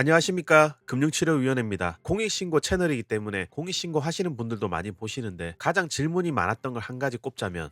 안녕하십니까, 금융치료위원회입니다. 공익신고 채널이기 때문에 공익신고 하시는 분들도 많이 보시는데 가장 질문이 많았던 걸 한 가지 꼽자면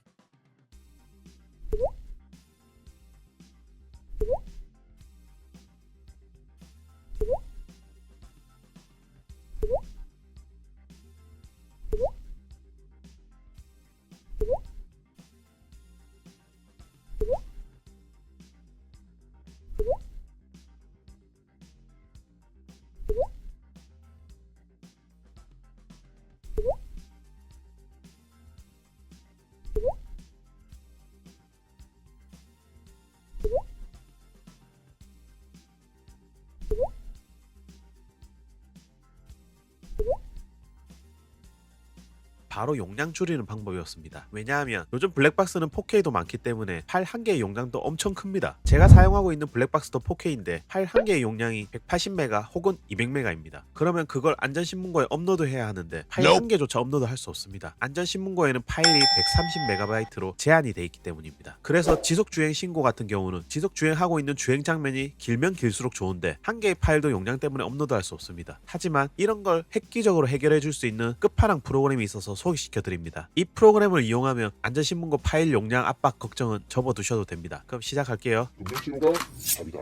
바로 용량 줄이는 방법이었습니다. 왜냐하면 요즘 블랙박스는 4K도 많기 때문에 파일 한 개의 용량도 엄청 큽니다. 제가 사용하고 있는 블랙박스도 4K인데 파일 한 개의 용량이 180메가 혹은 200메가입니다. 그러면 그걸 안전신문고에 업로드해야 하는데 파일 한 개조차 업로드할 수 없습니다. 안전신문고에는 파일이 130메가바이트로 제한이 돼 있기 때문입니다. 그래서 지속주행 신고 같은 경우는 지속주행하고 있는 주행 장면이 길면 길수록 좋은데 한 개의 파일도 용량 때문에 업로드할 수 없습니다. 하지만 이런 걸 획기적으로 해결해 줄 수 있는 끝판왕 프로그램이 있어서 소개시켜 드립니다. 이 프로그램을 이용하면 안전신문고 파일 용량 압박 걱정은 접어두셔도 됩니다. 그럼 시작할게요. 금융치료가 답이다.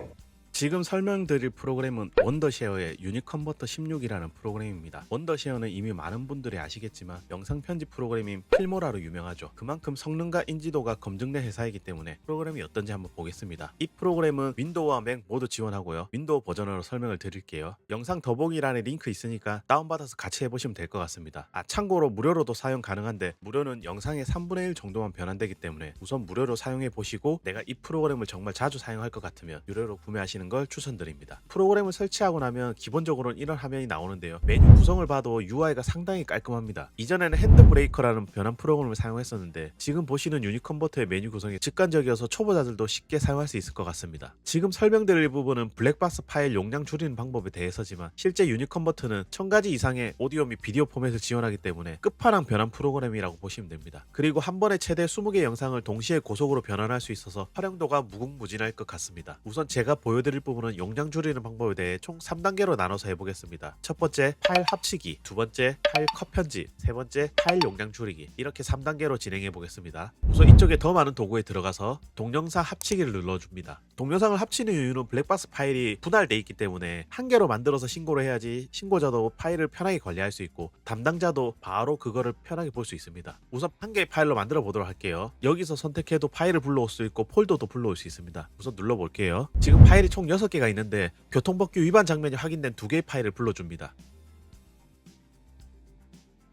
지금 설명드릴 프로그램은 원더쉐어의 유니컨버터 16이라는 프로그램입니다. 원더쉐어는 이미 많은 분들이 아시겠지만 영상 편집 프로그램인 필모라로 유명하죠. 그만큼 성능과 인지도가 검증된 회사이기 때문에 프로그램이 어떤지 한번 보겠습니다. 이 프로그램은 윈도우와 맥 모두 지원하고요. 윈도우 버전으로 설명을 드릴게요. 영상 더보기란에 링크 있으니까 다운받아서 같이 해보시면 될 것 같습니다. 참고로 무료로도 사용 가능한데 무료는 영상의 3분의 1 정도만 변환되기 때문에 우선 무료로 사용해 보시고 내가 이 프로그램을 정말 자주 사용할 것 같으면 유료로 구매하시는 걸 추천드립니다. 프로그램을 설치하고 나면 기본적으로는 이런 화면이 나오는데요. 메뉴 구성을 봐도 UI가 상당히 깔끔합니다. 이전에는 핸드브레이커라는 변환 프로그램을 사용했었는데 지금 보시는 유니컨버터의 메뉴 구성이 직관적이어서 초보자들도 쉽게 사용할 수 있을 것 같습니다. 지금 설명드릴 부분은 블랙박스 파일 용량 줄이는 방법에 대해서지만 실제 유니컨버터는 1000가지 이상의 오디오 및 비디오 포맷을 지원하기 때문에 끝판왕 변환 프로그램이라고 보시면 됩니다. 그리고 한 번에 최대 20개 영상을 동시에 고속으로 변환할 수 있어서 활용도가 무궁무진할 것 같습니다. 우선 제가 보여드릴 부분은 용량 줄이는 방법에 대해 총 3단계로 나눠서 해보겠습니다. 첫 번째 파일 합치기, 두 번째 파일 컷 편집, 세 번째 파일 용량 줄이기, 이렇게 3단계로 진행해 보겠습니다. 우선 이쪽에 더 많은 도구에 들어가서 동영상 합치기를 눌러줍니다. 동영상을 합치는 이유는 블랙박스 파일이 분할돼 있기 때문에 한 개로 만들어서 신고를 해야지 신고자도 파일을 편하게 관리할 수 있고 담당자도 바로 그거를 편하게 볼 수 있습니다. 우선 한 개의 파일로 만들어 보도록 할게요. 여기서 선택해도 파일을 불러올 수 있고 폴더도 불러올 수 있습니다. 우선 눌러볼게요. 지금 파일이 총 6개가 있는데 교통법규 위반 장면이 확인된 2개의 파일을 불러줍니다.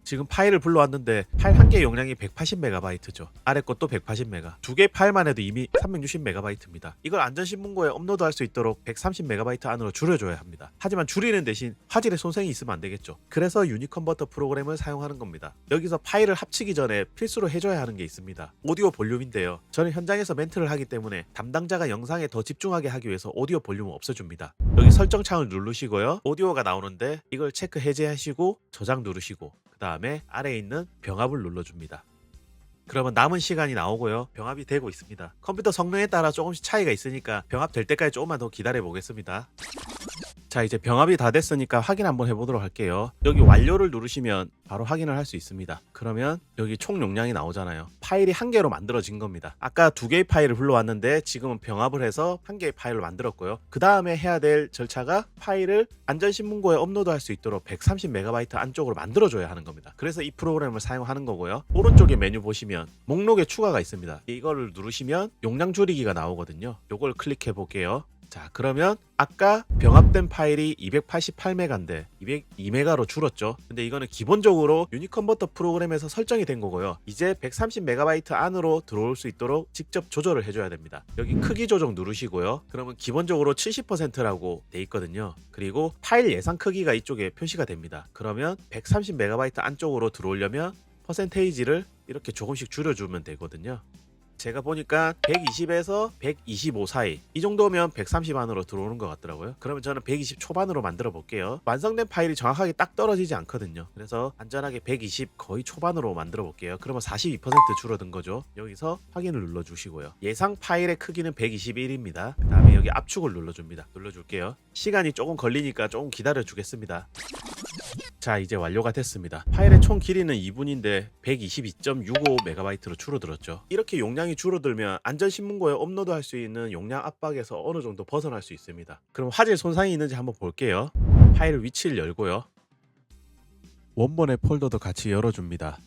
지금 파일을 불러왔는데 파일 한 개의 용량이 180메가바이트죠. 아래 것도 180메가. 두 개의 파일만 해도 이미 360메가바이트입니다. 이걸 안전신문고에 업로드할 수 있도록 130메가바이트 안으로 줄여줘야 합니다. 하지만 줄이는 대신 화질에 손상이 있으면 안 되겠죠. 그래서 유니컨버터 프로그램을 사용하는 겁니다. 여기서 파일을 합치기 전에 필수로 해줘야 하는 게 있습니다. 오디오 볼륨인데요. 저는 현장에서 멘트를 하기 때문에 담당자가 영상에 더 집중하게 하기 위해서 오디오 볼륨을 없애줍니다. 여기 설정창을 누르시고요. 오디오가 나오는데 이걸 체크 해제하시고 저장 누르시고 그 다음에 아래에 있는 병합을 눌러줍니다. 그러면 남은 시간이 나오고요. 병합이 되고 있습니다. 컴퓨터 성능에 따라 조금씩 차이가 있으니까 병합 될 때까지 조금만 더 기다려 보겠습니다. 자, 이제 병합이 다 됐으니까 확인 한번 해보도록 할게요. 여기 완료를 누르시면 바로 확인을 할 수 있습니다. 그러면 여기 총 용량이 나오잖아요. 파일이 한 개로 만들어진 겁니다. 아까 2개의 파일을 불러왔는데 지금은 병합을 해서 한 개의 파일을 만들었고요. 그 다음에 해야 될 절차가 파일을 안전신문고에 업로드할 수 있도록 130메가바이트 안쪽으로 만들어줘야 하는 겁니다. 그래서 이 프로그램을 사용하는 거고요. 오른쪽에 메뉴 보시면 목록에 추가가 있습니다. 이거를 누르시면 용량 줄이기가 나오거든요. 이걸 클릭해 볼게요. 자, 그러면 아까 병합된 파일이 288메가인데 202메가로 줄었죠. 근데 이거는 기본적으로 유니컨버터 프로그램에서 설정이 된 거고요. 이제 130메가바이트 안으로 들어올 수 있도록 직접 조절을 해줘야 됩니다. 여기 크기 조정 누르시고요. 그러면 기본적으로 70%라고 돼 있거든요. 그리고 파일 예상 크기가 이쪽에 표시가 됩니다. 그러면 130메가바이트 안쪽으로 들어오려면 퍼센테이지를 이렇게 조금씩 줄여주면 되거든요. 제가 보니까 120에서 125 사이, 이 정도면 130 안으로 들어오는 것 같더라고요. 그러면 저는 120 초반으로 만들어 볼게요. 완성된 파일이 정확하게 딱 떨어지지 않거든요. 그래서 안전하게 120 거의 초반으로 만들어 볼게요. 그러면 42% 줄어든 거죠. 여기서 확인을 눌러 주시고요. 예상 파일의 크기는 121입니다. 그 다음에 여기 압축을 눌러줍니다. 눌러줄게요. 시간이 조금 걸리니까 조금 기다려 주겠습니다. 자, 이제 완료가 됐습니다. 파일의 총 길이는 2분인데 122.65MB로 줄어들었죠. 이렇게 용량이 줄어들면 안전신문고에 업로드할 수 있는 용량 압박에서 어느 정도 벗어날 수 있습니다. 그럼 화질 손상이 있는지 한번 볼게요. 파일 위치를 열고요. 원본의 폴더도 같이 열어줍니다.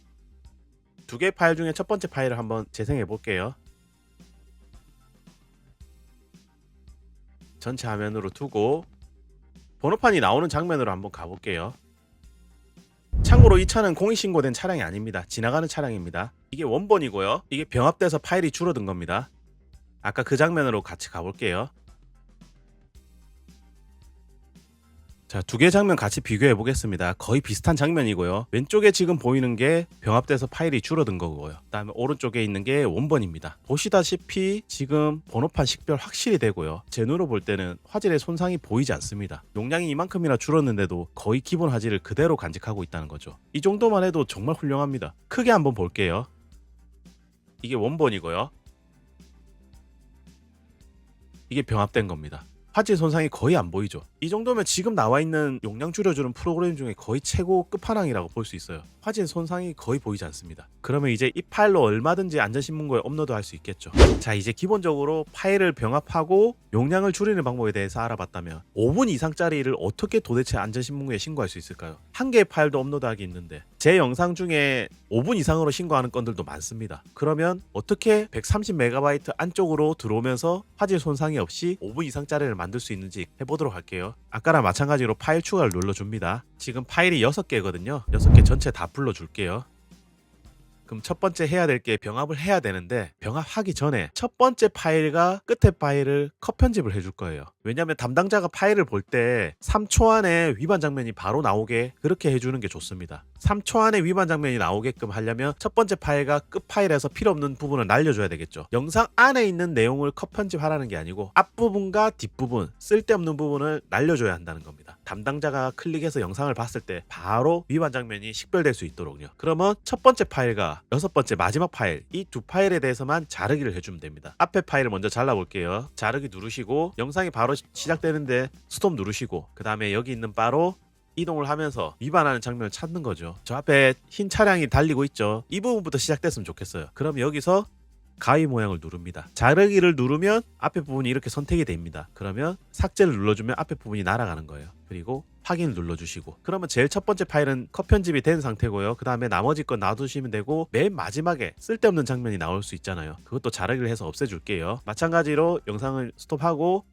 두 개의 파일 중에 첫 번째 파일을 한번 재생해 볼게요. 전체 화면으로 두고 번호판이 나오는 장면으로 한번 가볼게요. 참고로 이 차는 공익신고된 차량이 아닙니다. 지나가는 차량입니다. 이게 원본이고요. 이게 병합돼서 파일이 줄어든 겁니다. 아까 그 장면으로 같이 가볼게요. 자, 두 개 장면 같이 비교해 보겠습니다. 거의 비슷한 장면이고요. 왼쪽에 지금 보이는 게 병합돼서 파일이 줄어든 거고요. 그다음에 오른쪽에 있는 게 원본입니다. 보시다시피 지금 번호판 식별 확실히 되고요. 제 눈으로 볼 때는 화질의 손상이 보이지 않습니다. 용량이 이만큼이나 줄었는데도 거의 기본 화질을 그대로 간직하고 있다는 거죠. 이 정도만 해도 정말 훌륭합니다. 크게 한번 볼게요. 이게 원본이고요. 이게 병합된 겁니다. 화질 손상이 거의 안 보이죠. 이 정도면 지금 나와 있는 용량 줄여주는 프로그램 중에 거의 최고 끝판왕이라고 볼 수 있어요. 화질 손상이 거의 보이지 않습니다. 그러면 이제 이 파일로 얼마든지 안전신문고에 업로드할 수 있겠죠. 자, 이제 기본적으로 파일을 병합하고 용량을 줄이는 방법에 대해서 알아봤다면 5분 이상짜리를 어떻게 도대체 안전신문고에 신고할 수 있을까요? 한 개의 파일도 업로드하기 있는데 제 영상 중에 5분 이상으로 신고하는 건들도 많습니다. 그러면 어떻게 130MB 안쪽으로 들어오면서 화질 손상이 없이 5분 이상짜리를 만들 수 있는지 해보도록 할게요. 아까랑 마찬가지로 파일 추가를 눌러줍니다. 지금 파일이 6개거든요. 6개 전체 다 불러줄게요. 그럼 첫 번째 해야 될 게 병합을 해야 되는데 병합하기 전에 첫 번째 파일과 끝에 파일을 컷 편집을 해줄 거예요. 왜냐하면 담당자가 파일을 볼 때 3초 안에 위반 장면이 바로 나오게 그렇게 해주는 게 좋습니다. 3초 안에 위반 장면이 나오게끔 하려면 첫 번째 파일과 끝 파일에서 필요 없는 부분을 날려줘야 되겠죠. 영상 안에 있는 내용을 컷 편집하라는 게 아니고 앞부분과 뒷부분, 쓸데없는 부분을 날려줘야 한다는 겁니다. 담당자가 클릭해서 영상을 봤을 때 바로 위반 장면이 식별될 수 있도록요. 그러면 첫 번째 파일과 6번째 마지막 파일, 이 두 파일에 대해서만 자르기를 해주면 됩니다. 앞에 파일을 먼저 잘라볼게요. 자르기 누르시고 영상이 바로 시작되는데 스톱 누르시고 그 다음에 여기 있는 바로 이동을 하면서 위반하는 장면을 찾는 거죠. 저 앞에 흰 차량이 달리고 있죠. 이 부분부터 시작됐으면 좋겠어요. 그럼 여기서 가위 모양을 누릅니다. 자르기를 누르면 앞에 부분이 이렇게 선택이 됩니다. 그러면 삭제를 눌러주면 앞에 부분이 날아가는 거예요. 그리고 확인을 눌러주시고 그러면 제일 첫 번째 파일은 컷 편집이 된 상태고요. 그 다음에 나머지 건 놔두시면 되고 맨 마지막에 쓸데없는 장면이 나올 수 있잖아요. 그것도 자르기를 해서 없애줄게요. 마찬가지로 영상을 스톱하고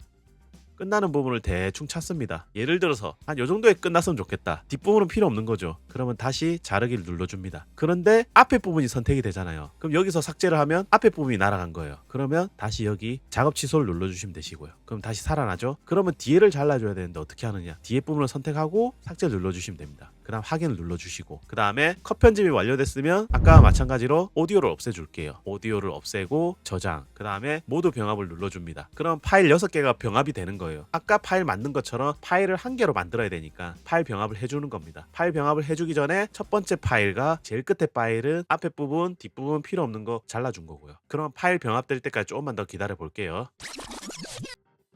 끝나는 부분을 대충 찾습니다. 예를 들어서 한 요 정도에 끝났으면 좋겠다. 뒷부분은 필요 없는 거죠. 그러면 다시 자르기를 눌러줍니다. 그런데 앞에 부분이 선택이 되잖아요. 그럼 여기서 삭제를 하면 앞에 부분이 날아간 거예요. 그러면 다시 여기 작업 취소를 눌러주시면 되시고요. 그럼 다시 살아나죠. 그러면 뒤에를 잘라줘야 되는데 어떻게 하느냐. 뒤에 부분을 선택하고 삭제를 눌러주시면 됩니다. 그 다음 확인을 눌러주시고 그 다음에 컷 편집이 완료됐으면 아까와 마찬가지로 오디오를 없애줄게요. 오디오를 없애고 저장 그 다음에 모두 병합을 눌러줍니다. 그럼 파일 6개가 병합이 되는 거예요. 아까 파일 만든 것처럼 파일을 한 개로 만들어야 되니까 파일 병합을 해주는 겁니다. 파일 병합을 해주기 전에 첫 번째 파일과 제일 끝에 파일은 앞에 부분 뒷부분 필요 없는 거 잘라준 거고요. 그럼 파일 병합될 때까지 조금만 더 기다려 볼게요.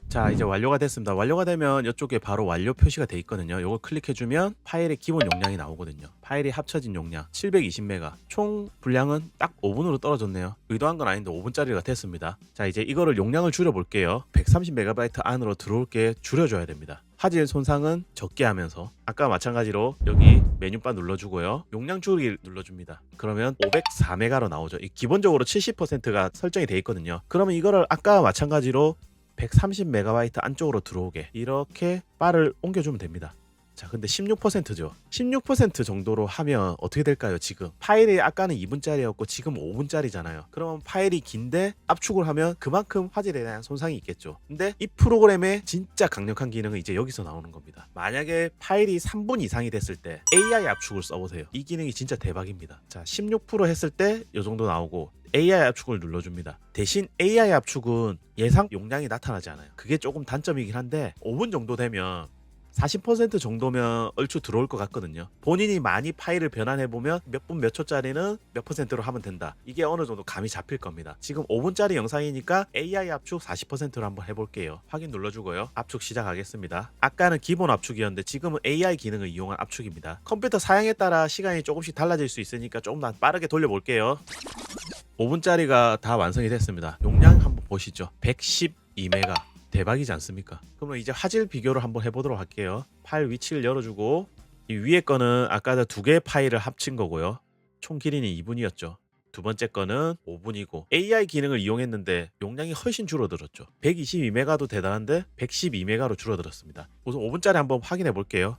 자, 이제 완료가 됐습니다. 완료가 되면 이쪽에 바로 완료 표시가 돼 있거든요. 이걸 클릭해주면 파일의 기본 용량이 나오거든요. 파일이 합쳐진 용량 720메가, 총 분량은 딱 5분으로 떨어졌네요. 의도한 건 아닌데 5분짜리가 됐습니다. 자, 이제 이거를 용량을 줄여볼게요. 130MB 안으로 들어올게 줄여줘야 됩니다. 화질 손상은 적게 하면서 아까 마찬가지로 여기 메뉴바 눌러주고요. 용량 줄이기 눌러줍니다. 그러면 504메가로 나오죠. 기본적으로 70%가 설정이 돼 있거든요. 그러면 이거를 아까와 마찬가지로 130MB 안쪽으로 들어오게 이렇게 바를 옮겨주면 됩니다. 자, 근데 16%죠. 16% 정도로 하면 어떻게 될까요? 지금 파일이 아까는 2분짜리였고 지금 5분짜리잖아요. 그러면 파일이 긴데 압축을 하면 그만큼 화질에 대한 손상이 있겠죠. 근데 이 프로그램의 진짜 강력한 기능은 이제 여기서 나오는 겁니다. 만약에 파일이 3분 이상이 됐을 때 AI 압축을 써보세요. 이 기능이 진짜 대박입니다. 자, 16% 했을 때 이 정도 나오고 AI 압축을 눌러줍니다. 대신 AI 압축은 예상 용량이 나타나지 않아요. 그게 조금 단점이긴 한데 5분 정도 되면 40% 정도면 얼추 들어올 것 같거든요. 본인이 많이 파일을 변환해보면 몇 분 몇 초짜리는 몇 %로 하면 된다. 이게 어느 정도 감이 잡힐 겁니다. 지금 5분짜리 영상이니까 AI 압축 40%로 한번 해볼게요. 확인 눌러주고요. 압축 시작하겠습니다. 아까는 기본 압축이었는데 지금은 AI 기능을 이용한 압축입니다. 컴퓨터 사양에 따라 시간이 조금씩 달라질 수 있으니까 조금 더 빠르게 돌려볼게요. 5분짜리가 다 완성이 됐습니다. 용량 한번 보시죠. 112메가. 대박이지 않습니까? 그러면 이제 화질 비교를 한번 해보도록 할게요. 파일 위치를 열어주고 이 위에 거는 아까 2개의 파일을 합친 거고요. 총 길이는 2분이었죠. 두 번째 거는 5분이고 AI 기능을 이용했는데 용량이 훨씬 줄어들었죠. 122메가도 대단한데 112메가로 줄어들었습니다. 우선 5분짜리 한번 확인해 볼게요.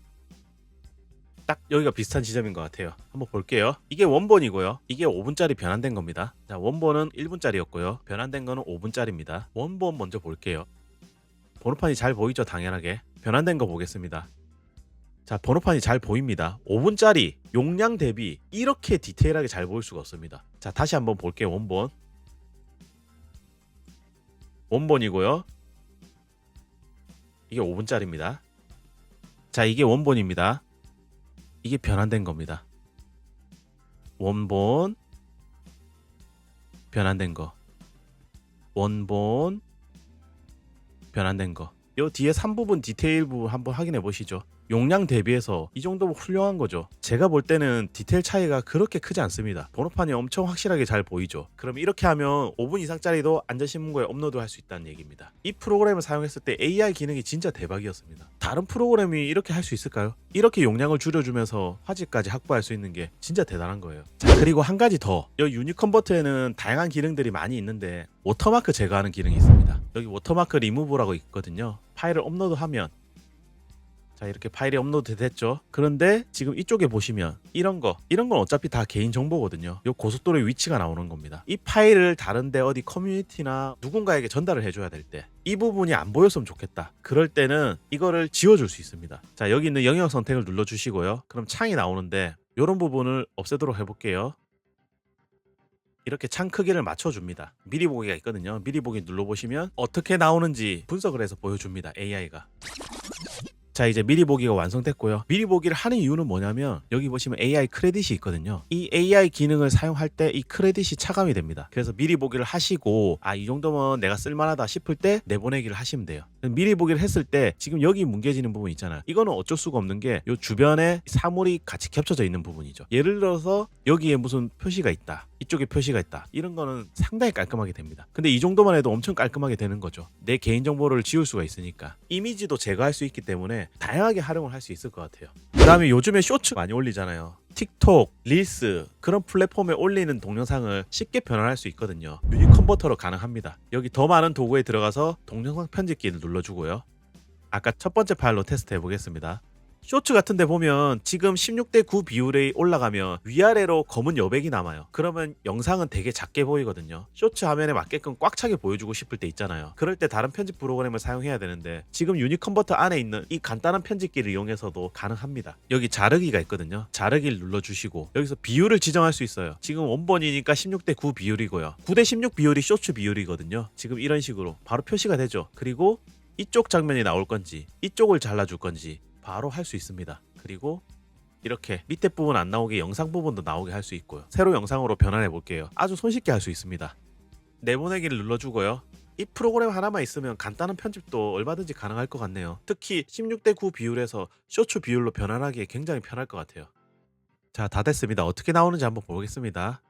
딱 여기가 비슷한 지점인 것 같아요. 한번 볼게요. 이게 원본이고요. 이게 5분짜리 변환된 겁니다. 자, 원본은 1분짜리였고요. 변환된 거는 5분짜리입니다. 원본 먼저 볼게요. 번호판이 잘 보이죠? 당연하게. 변환된 거 보겠습니다. 자, 번호판이 잘 보입니다. 5분짜리 용량 대비 이렇게 디테일하게 잘 보일 수가 없습니다. 자, 다시 한번 볼게요. 원본. 원본이고요. 이게 5분짜리입니다. 자, 이게 원본입니다. 이게 변환된 겁니다. 원본, 변환된 거. 원본, 변환된 거. 요 뒤에 3부분 디테일 부분 한번 확인해 보시죠. 용량 대비해서 이 정도면 훌륭한 거죠. 제가 볼 때는 디테일 차이가 그렇게 크지 않습니다. 번호판이 엄청 확실하게 잘 보이죠. 그럼 이렇게 하면 5분 이상짜리도 안전신문고에 업로드할 수 있다는 얘기입니다. 이 프로그램을 사용했을 때 AI 기능이 진짜 대박이었습니다. 다른 프로그램이 이렇게 할 수 있을까요? 이렇게 용량을 줄여주면서 화질까지 확보할 수 있는 게 진짜 대단한 거예요. 자, 그리고 한 가지 더. 이 유니컨버터에는 다양한 기능들이 많이 있는데 워터마크 제거하는 기능이 있습니다. 여기 워터마크 리무브라고 있거든요. 파일을 업로드하면 자, 이렇게 파일이 업로드 됐죠. 그런데 지금 이쪽에 보시면 이런 건 어차피 다 개인 정보거든요. 이 고속도로의 위치가 나오는 겁니다. 이 파일을 다른데 어디 커뮤니티나 누군가에게 전달을 해줘야 될 때 이 부분이 안 보였으면 좋겠다. 그럴 때는 이거를 지워줄 수 있습니다. 자, 여기 있는 영역 선택을 눌러주시고요. 그럼 창이 나오는데 이런 부분을 없애도록 해볼게요. 이렇게 창 크기를 맞춰줍니다. 미리 보기가 있거든요. 미리 보기 눌러보시면 어떻게 나오는지 분석을 해서 보여줍니다. AI가. 자, 이제 미리 보기가 완성됐고요. 미리 보기를 하는 이유는 뭐냐면 여기 보시면 AI 크레딧이 있거든요. 이 AI 기능을 사용할 때 이 크레딧이 차감이 됩니다. 그래서 미리 보기를 하시고 이 정도면 내가 쓸만하다 싶을 때 내보내기를 하시면 돼요. 미리 보기를 했을 때 지금 여기 뭉개지는 부분 있잖아요. 이거는 어쩔 수가 없는 게 이 주변에 사물이 같이 겹쳐져 있는 부분이죠. 예를 들어서 여기에 무슨 표시가 있다. 이쪽에 표시가 있다. 이런 거는 상당히 깔끔하게 됩니다. 근데 이 정도만 해도 엄청 깔끔하게 되는 거죠. 내 개인정보를 지울 수가 있으니까. 이미지도 제거할 수 있기 때문에 다양하게 활용을 할 수 있을 것 같아요. 그 다음에 요즘에 쇼츠 많이 올리잖아요. 틱톡, 릴스 그런 플랫폼에 올리는 동영상을 쉽게 변환할 수 있거든요. 유니컨버터로 가능합니다. 여기 더 많은 도구에 들어가서 동영상 편집기를 눌러주고요. 아까 첫 번째 파일로 테스트 해보겠습니다. 쇼츠 같은 데 보면 지금 16:9 비율이 올라가면 위아래로 검은 여백이 남아요. 그러면 영상은 되게 작게 보이거든요. 쇼츠 화면에 맞게끔 꽉 차게 보여주고 싶을 때 있잖아요. 그럴 때 다른 편집 프로그램을 사용해야 되는데 지금 유니컨버터 안에 있는 이 간단한 편집기를 이용해서도 가능합니다. 여기 자르기가 있거든요. 자르기를 눌러주시고 여기서 비율을 지정할 수 있어요. 지금 원본이니까 16:9 비율이고요. 9:16 비율이 쇼츠 비율이거든요. 지금 이런 식으로 바로 표시가 되죠. 그리고 이쪽 장면이 나올 건지 이쪽을 잘라줄 건지 바로 할 수 있습니다. 그리고 이렇게 밑에 부분 안 나오게 영상 부분도 나오게 할 수 있고요. 새로 영상으로 변환해 볼게요. 아주 손쉽게 할 수 있습니다. 내보내기를 눌러주고요. 이 프로그램 하나만 있으면 간단한 편집도 얼마든지 가능할 것 같네요. 특히 16:9 비율에서 쇼츠 비율로 변환하기에 굉장히 편할 것 같아요. 자, 다 됐습니다. 어떻게 나오는지 한번 보겠습니다.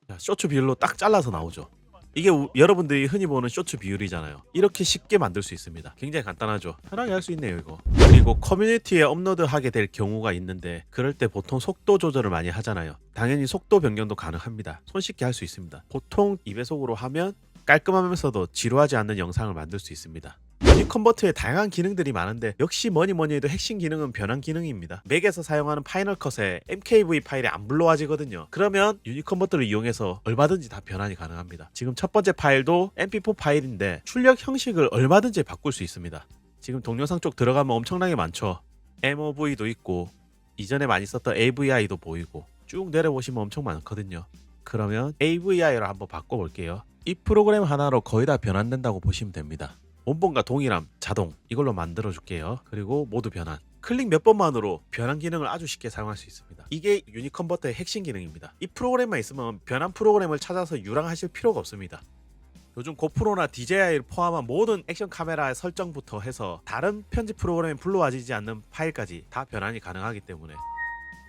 자, 쇼츠 비율로 딱 잘라서 나오죠. 이게 여러분들이 흔히 보는 쇼츠 비율이잖아요. 이렇게 쉽게 만들 수 있습니다. 굉장히 간단하죠. 편하게 할 수 있네요, 이거. 그리고 커뮤니티에 업로드하게 될 경우가 있는데 그럴 때 보통 속도 조절을 많이 하잖아요. 당연히 속도 변경도 가능합니다. 손쉽게 할 수 있습니다. 보통 2배속으로 하면 깔끔하면서도 지루하지 않는 영상을 만들 수 있습니다. 유닛 컨버터에 다양한 기능들이 많은데 역시 뭐니 해도 핵심 기능은 변환 기능입니다. 맥에서 사용하는 파이널 컷에 MKV 파일이 안 불러와지거든요. 그러면 유닛 컨버터를 이용해서 얼마든지 다 변환이 가능합니다. 지금 첫 번째 파일도 mp4 파일인데 출력 형식을 얼마든지 바꿀 수 있습니다. 지금 동영상 쪽 들어가면 엄청나게 많죠. MOV도 있고 이전에 많이 썼던 AVI도 보이고 쭉 내려보시면 엄청 많거든요. 그러면 AVI로 한번 바꿔볼게요. 이 프로그램 하나로 거의 다 변환된다고 보시면 됩니다. 원본과 동일함, 자동 이걸로 만들어 줄게요. 그리고 모두 변환. 클릭 몇 번만으로 변환 기능을 아주 쉽게 사용할 수 있습니다. 이게 유닛 컨버터의 핵심 기능입니다. 이 프로그램만 있으면 변환 프로그램을 찾아서 유랑하실 필요가 없습니다. 요즘 고프로나 DJI를 포함한 모든 액션 카메라의 설정부터 해서 다른 편집 프로그램에 불러와지지 않는 파일까지 다 변환이 가능하기 때문에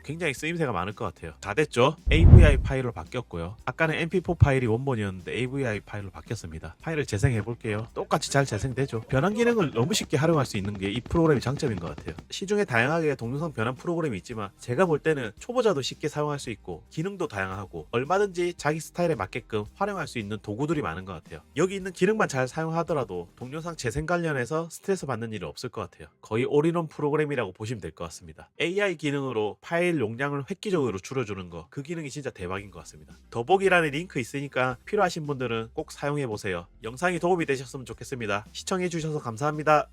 굉장히 쓰임새가 많을 것 같아요. 다 됐죠? AVI 파일로 바뀌었고요. 아까는 mp4 파일이 원본이었는데 AVI 파일로 바뀌었습니다. 파일을 재생해 볼게요. 똑같이 잘 재생되죠. 변환 기능을 너무 쉽게 활용할 수 있는 게 이 프로그램의 장점인 것 같아요. 시중에 다양하게 동영상 변환 프로그램이 있지만 제가 볼 때는 초보자도 쉽게 사용할 수 있고 기능도 다양하고 얼마든지 자기 스타일에 맞게끔 활용할 수 있는 도구들이 많은 것 같아요. 여기 있는 기능만 잘 사용하더라도 동영상 재생 관련해서 스트레스 받는 일은 없을 것 같아요. 거의 올인원 프로그램이라고 보시면 될 것 같습니다. AI 기능으로 파일 용량을 획기적으로 줄여주는 거, 그 기능이 진짜 대박인 것 같습니다. 더보기란에 링크 있으니까 필요하신 분들은 꼭 사용해 보세요. 영상이 도움이 되셨으면 좋겠습니다. 시청해 주셔서 감사합니다.